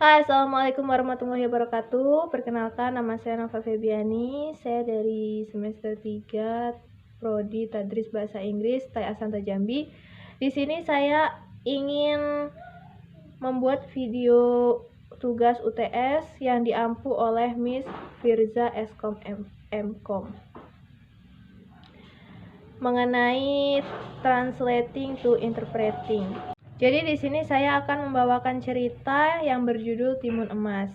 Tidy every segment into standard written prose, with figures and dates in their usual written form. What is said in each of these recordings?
Hai, assalamualaikum warahmatullahi wabarakatuh. Perkenalkan, nama saya Nova Febiani. Saya dari semester 3 Prodi Tadris Bahasa Inggris TAI Asanta Jambi. Di sini saya ingin membuat video tugas UTS yang diampu oleh Miss Firza Eskom Mkom mengenai translating to interpreting. Jadi di sini saya akan membawakan cerita yang berjudul Timun Emas.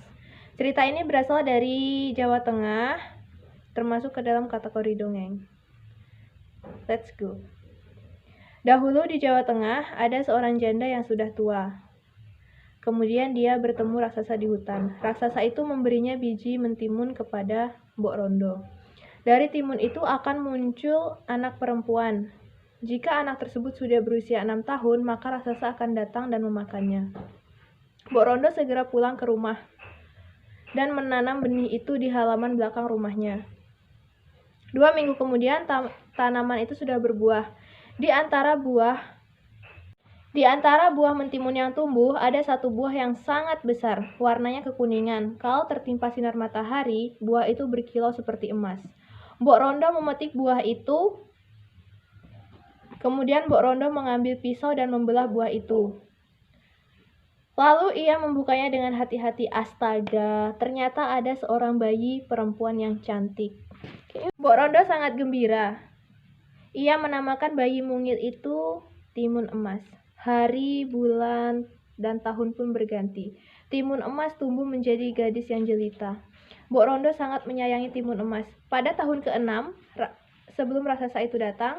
Cerita ini berasal dari Jawa Tengah, termasuk ke dalam kategori dongeng. Let's go. Dahulu di Jawa Tengah ada seorang janda yang sudah tua. Kemudian dia bertemu raksasa di hutan. Raksasa itu memberinya biji mentimun kepada Mbok Rondo. Dari timun itu akan muncul anak perempuan. Jika anak tersebut sudah berusia 6 tahun, maka raksasa akan datang dan memakannya. Mbok Rondo segera pulang ke rumah dan menanam benih itu di halaman belakang rumahnya. 2 minggu kemudian tanaman itu sudah berbuah. Di antara buah mentimun yang tumbuh, ada satu buah yang sangat besar, warnanya kekuningan. Kalau tertimpa sinar matahari, buah itu berkilau seperti emas. Mbok Rondo memetik buah itu. Kemudian Mbok Rondo mengambil pisau dan membelah buah itu. Lalu ia membukanya dengan hati-hati. Astaga, ternyata ada seorang bayi perempuan yang cantik. Mbok Rondo sangat gembira. Ia menamakan bayi mungil itu Timun Emas. Hari, bulan, dan tahun pun berganti. Timun Emas tumbuh menjadi gadis yang jelita. Mbok Rondo sangat menyayangi Timun Emas. Pada tahun ke-6, sebelum raksasa itu datang,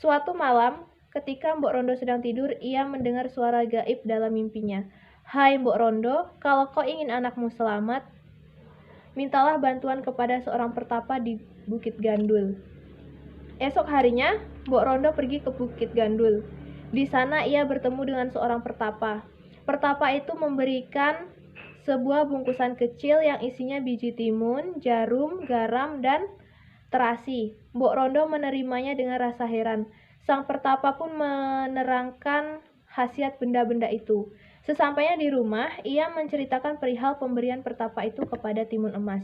suatu malam, ketika Mbok Rondo sedang tidur, ia mendengar suara gaib dalam mimpinya. Hai Mbok Rondo, kalau kau ingin anakmu selamat, mintalah bantuan kepada seorang pertapa di Bukit Gandul. Esok harinya, Mbok Rondo pergi ke Bukit Gandul. Di sana ia bertemu dengan seorang pertapa. Pertapa itu memberikan sebuah bungkusan kecil yang isinya biji timun, jarum, garam, dan terasi. Mbok Rondo menerimanya dengan rasa heran. Sang pertapa pun menerangkan khasiat benda-benda itu. Sesampainya di rumah, ia menceritakan perihal pemberian pertapa itu kepada Timun Emas.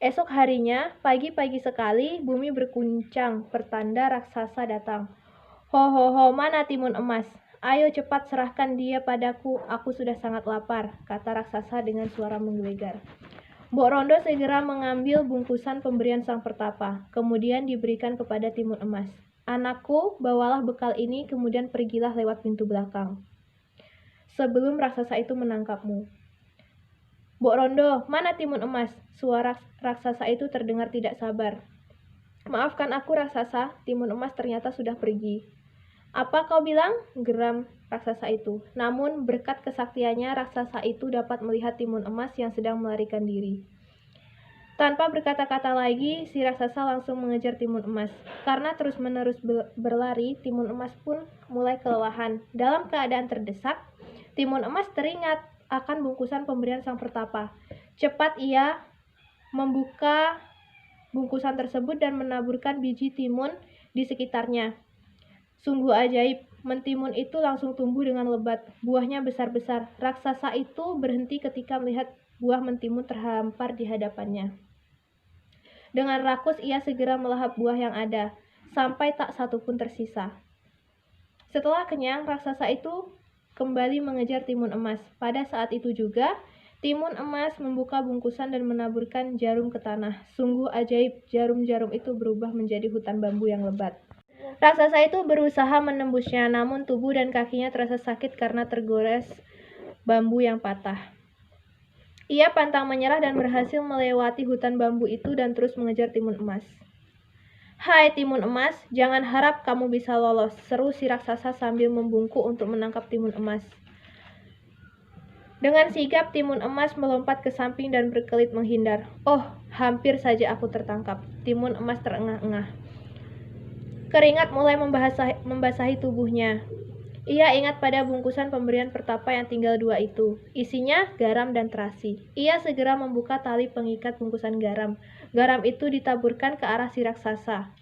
Esok harinya, pagi-pagi sekali, bumi berguncang, pertanda raksasa datang. Ho, mana Timun Emas? Ayo cepat serahkan dia padaku, aku sudah sangat lapar, kata raksasa dengan suara menggelegar. Mbok Rondo segera mengambil bungkusan pemberian sang pertapa, kemudian diberikan kepada Timun Emas. Anakku, bawalah bekal ini, kemudian pergilah lewat pintu belakang, sebelum raksasa itu menangkapmu. Mbok Rondo, mana Timun Emas? Suara raksasa itu terdengar tidak sabar. Maafkan aku raksasa, Timun Emas ternyata sudah pergi. Apa kau bilang? Geram raksasa itu. Namun berkat kesaktiannya, raksasa itu dapat melihat Timun Emas yang sedang melarikan diri. Tanpa berkata-kata lagi, si raksasa langsung mengejar Timun Emas. Karena terus-menerus berlari, Timun Emas pun mulai kelelahan. Dalam keadaan terdesak, Timun Emas teringat akan bungkusan pemberian sang pertapa. Cepat ia membuka bungkusan tersebut dan menaburkan biji timun di sekitarnya. Sungguh ajaib, mentimun itu langsung tumbuh dengan lebat. Buahnya besar-besar. Raksasa itu berhenti ketika melihat buah mentimun terhampar di hadapannya. Dengan rakus ia segera melahap buah yang ada, sampai tak satu pun tersisa. Setelah kenyang, raksasa itu kembali mengejar Timun Emas. Pada saat itu juga, Timun Emas membuka bungkusan dan menaburkan jarum ke tanah. Sungguh ajaib, jarum-jarum itu berubah menjadi hutan bambu yang lebat. Raksasa itu berusaha menembusnya, namun tubuh dan kakinya terasa sakit karena tergores bambu yang patah. Ia pantang menyerah dan berhasil melewati hutan bambu itu dan terus mengejar Timun Emas. Hai Timun Emas, jangan harap kamu bisa lolos, seru si raksasa sambil membungkuk untuk menangkap Timun Emas. Dengan sigap, Timun Emas melompat ke samping dan berkelit menghindar. Oh, hampir saja aku tertangkap. Timun Emas terengah-engah. Keringat mulai membasahi tubuhnya. Ia ingat pada bungkusan pemberian pertapa yang tinggal 2 itu. Isinya garam dan terasi. Ia segera membuka tali pengikat bungkusan garam. Garam itu ditaburkan ke arah si raksasa.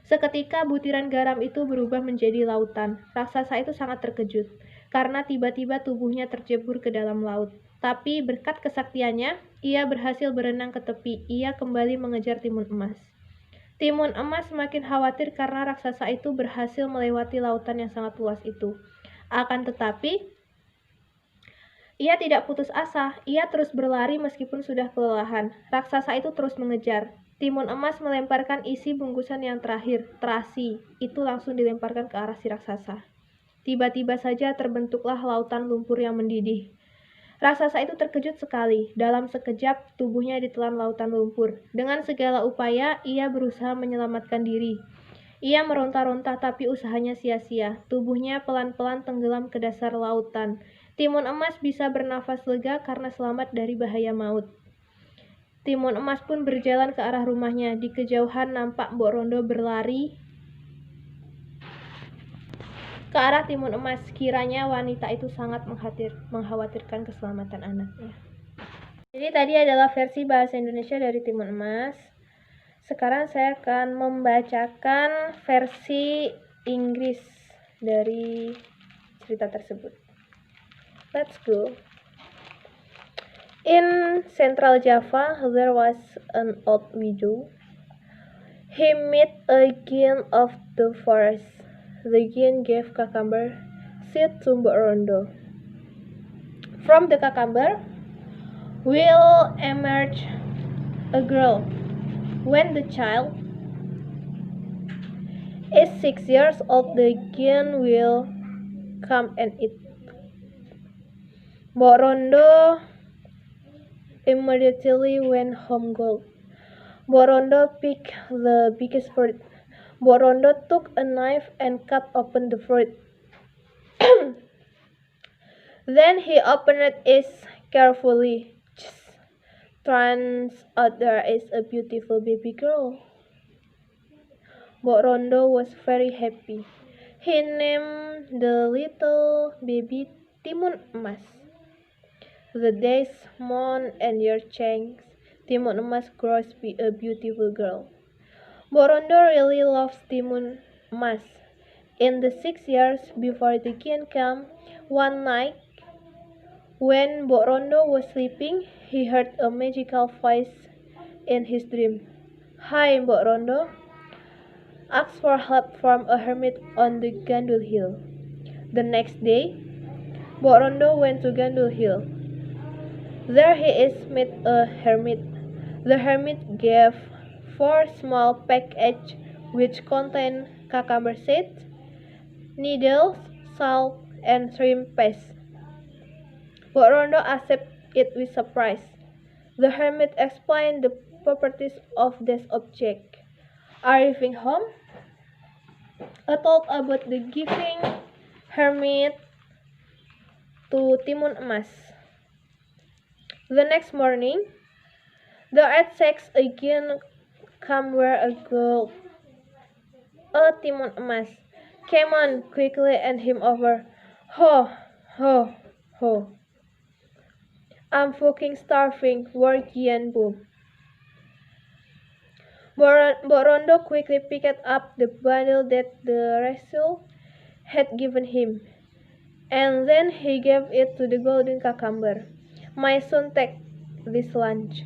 Seketika butiran garam itu berubah menjadi lautan. Raksasa itu sangat terkejut, karena tiba-tiba tubuhnya tercebur ke dalam laut. Tapi berkat kesaktiannya, ia berhasil berenang ke tepi. Ia kembali mengejar timun emas. Timun emas semakin khawatir karena raksasa itu berhasil melewati lautan yang sangat luas itu. Akan tetapi, ia tidak putus asa. Ia terus berlari meskipun sudah kelelahan. Raksasa itu terus mengejar. Timun emas melemparkan isi bungkusan yang terakhir, terasi. Itu langsung dilemparkan ke arah si raksasa. Tiba-tiba saja terbentuklah lautan lumpur yang mendidih. Raksasa itu terkejut sekali. Dalam sekejap, tubuhnya ditelan lautan lumpur. Dengan segala upaya, ia berusaha menyelamatkan diri. Ia meronta-ronta, tapi usahanya sia-sia. Tubuhnya pelan-pelan tenggelam ke dasar lautan. Timun emas bisa bernafas lega karena selamat dari bahaya maut. Timun emas pun berjalan ke arah rumahnya. Di kejauhan nampak Mbok Rondo berlari ke arah timun emas. Kiranya wanita itu sangat mengkhawatirkan keselamatan anaknya. Jadi tadi adalah versi bahasa Indonesia dari timun emas. Sekarang saya akan membacakan versi Inggris dari cerita tersebut. Let's go. In Central Java, there was an old widow. He met a giant of the forest. The giant gave cucumber seed to Mbok Rondo. From the cucumber will emerge a girl. When the child is 6 years old, the giant will come and eat. Mbok Rondo immediately went home cold. Mbok Rondo picked the biggest fruit. Mbok Rondo took a knife and cut open the fruit. Then he opened it carefully. Turns out there is a beautiful baby girl. Mbok Rondo was very happy. He named the little baby Timun Emas. The days, months, and years changed. Timun Emas grows to be a beautiful girl. Mbok Rondo really loves Timun Emas. In the 6 years before the giant came, one night, when Mbok Rondo was sleeping, he heard a magical voice in his dream. Hi, Mbok Rondo. Ask for help from a hermit on the Gandul Hill. The next day, Mbok Rondo went to Gandul Hill. There he met a hermit. The hermit gave 4 small packages which contained cucumber seeds, needles, salt, and shrimp paste. Mbok Rondo accepted it with surprise. The hermit explained the properties of this object. Arriving home, told about the giving hermit to Timun Emas. The next morning, the earth shakes again come where a girl, a Timun Emas, came on quickly and him over. Ho, ho, ho. I'm fucking starving, war Gian boom. Mbok Rondo quickly picked up the bundle that the rascal had given him, and then he gave it to the golden cucumber. My son, take this lunch.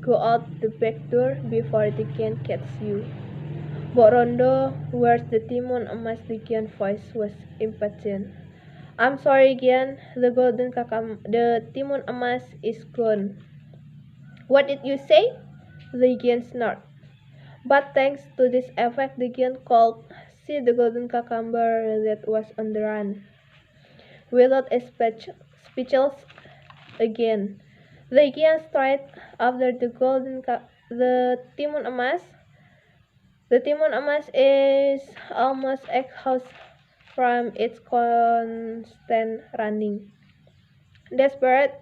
Go out the back door before the giant catches you. Mbok Rondo, where's the Timun Emas? The giant voice was impatient. I'm sorry, Gian. The Timun Emas is gone. What did you say? The giant snorted. But thanks to this effect, the giant could see the golden cucumber that was on the run. Without a speechless again, the giant straight after the Timun Emas. The Timun Emas is almost exhausted from its constant running. Desperate,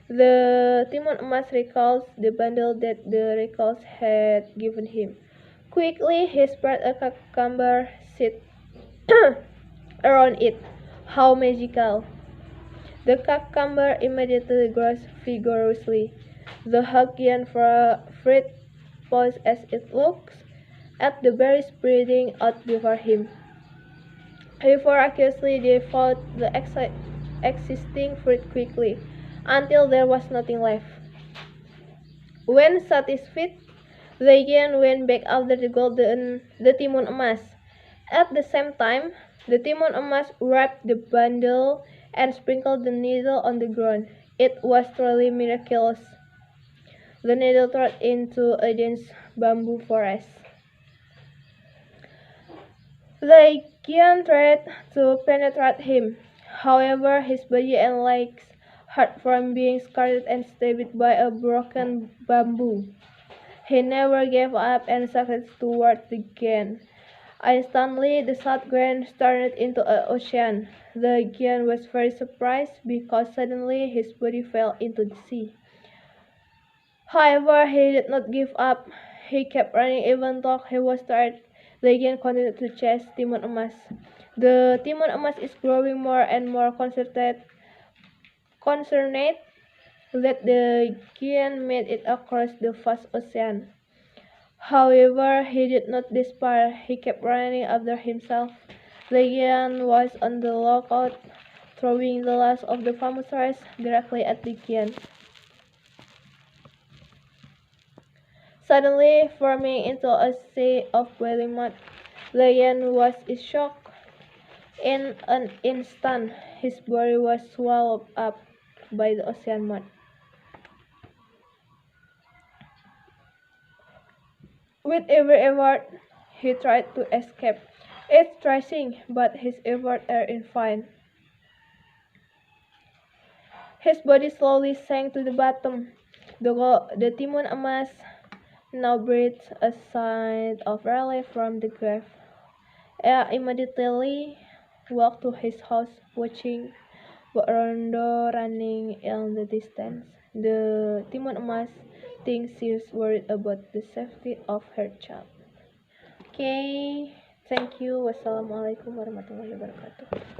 the Timun Emas recalls the bundle that the rascals had given him. Quickly, he spread a cucumber seed around it. How magical! The cucumber immediately grows vigorously. The Huggian fruit poised as it looks at the berries spreading out before him. He voraciously devoured the existing fruit quickly. until there was nothing left. When satisfied, they again went back after the timun emas. At the same time, the timun emas wrapped the bundle and sprinkled the needle on the ground. It was truly miraculous. The needle trod into a dense bamboo forest. They again tried to penetrate him. However, his body and legs hurt from being scarred and stabbed by a broken bamboo. He never gave up and succeeded towards the Giant. Instantly, the South Grand turned into an ocean. The Giant was very surprised because suddenly his body fell into the sea. However, he did not give up. He kept running even though he was tired. The Giant continued to chase Timun Emas. The Timun Emas is growing more and more concerned that the Giant made it across the vast ocean. However, he did not despair. He kept running after himself. The Giant was on the lookout, throwing the last of the famous rice directly at the Giant. Suddenly forming into a sea of boiling mud, the Giant was shocked. In an instant, his body was swallowed up by the ocean mud. With every effort, he tried to escape. It's trying, but his efforts are in vain. His body slowly sank to the bottom. The Timun Emas now breathed a sigh of relief from the grave. I immediately walked to his house, watching Mbok Rondo running in the distance. The Timun Emas thinks she's worried about the safety of her child. Okay, thank you. Wassalamualaikum warahmatullahi wabarakatuh.